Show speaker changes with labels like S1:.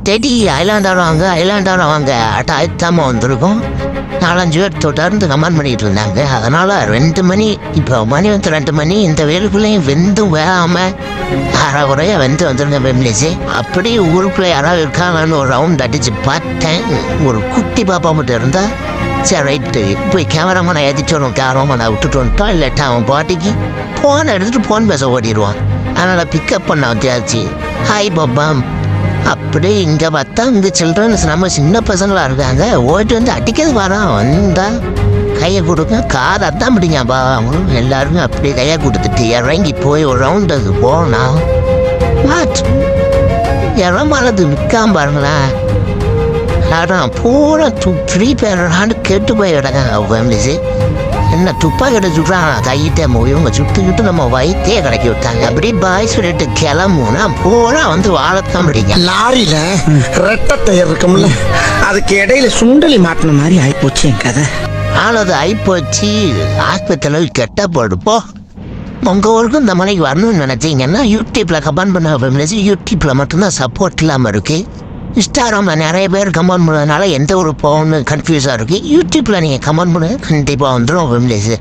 S1: Teddy ஐலாண்டாரம் வாங்க அட்டாயத்தாமல் வந்திருக்கும். 4-5 பேர் தொடர்ந்து கமெண்ட் பண்ணிட்டு இருந்தாங்க. அதனால 2 மணி, இப்போ மணி வந்து 2 மணி, இந்த வேலுக்குள்ளேயும் வெந்தும் வேகாமல் அரைகுறையாக வெந்து வந்துருங்க ஃபேமிலிஸு. அப்படி ஊருக்குள்ளே யாராவது இருக்காங்கன்னு ஒரு ரவுண்ட் அடித்து பார்த்தேன். ஒரு குட்டி பாப்பா மட்டும் இருந்தா சரி ரைட்டு போய் கேமராமேனை ஏற்றிட்டு வரும், கேமராமேனை விட்டுட்டு வந்துட்டோம். இல்லாட்டா அவன் பாட்டிக்கு ஃபோனை எடுத்துகிட்டு ஃபோன் பேச ஓடிடுவான். அதனால் பிக்கப் பண்ண வந்தாச்சு. ஹாய் பாப்பா. அப்படி இங்கே பார்த்தா இங்கே சில்ட்ரன்ஸ் நம்ம சின்ன பசங்களாக இருக்காங்க. ஓட்டு வந்து அடிக்கிறது வரான். வந்தா கையை கொடுக்க காதை தான் பிடிங்கப்பா. அவங்களும் எல்லாருமே அப்படியே கையை கொடுத்துட்டு இறங்கி போய் ஒரு ரவுண்டு அது போனா இறமானது விற்காம பாருங்களேன். அதான் பூரா ஃப்ரீ ஃபயர்டான்னு கெட்டு போய் விடங்க ஃபேமிலிஸு. என்ன துப்பாக்கிட்ட சுட்டுறாங்க கையிட்ட இவங்க சுட்டுக்கிட்டு நம்ம வயிற்றே கிடைக்கி விட்டாங்க. அப்படி பாய் சொல்லிட்டு கிளம்புனா பூரா வந்து வாழத்தான் முடியுங்க.
S2: லாரியில ரெட்டை டயர் இருக்கும்ல, அதுக்கு இடையில சுண்டலி மாட்டின மாதிரி ஆயிப்போச்சு என் கதை.
S1: ஆனால் அது ஆயிப்போச்சு. ஆஸ்பத்திரியில் கெட்ட போடுப்போ. உங்கள் ஊருக்கும் இந்த மலைக்கு வரணும்னு நினச்சிங்கன்னா யூடியூப்பில் கமெண்ட் பண்ண ஃபேமிலிஸ். யூடியூப்பில் மட்டும்தான் சப்போர்ட் இல்லாமல் இருக்குது. இன்ஸ்டாகிராமில் நிறைய பேர் கமெண்ட் பண்ணதுனால எந்த ஒரு போகணும்னு கன்ஃபியூஸாக இருக்குது. யூடியூப்பில் நீங்கள் கமெண்ட் பண்ணுங்க, கண்டிப்பாக வந்துடும் ஃபேமிலிஸு.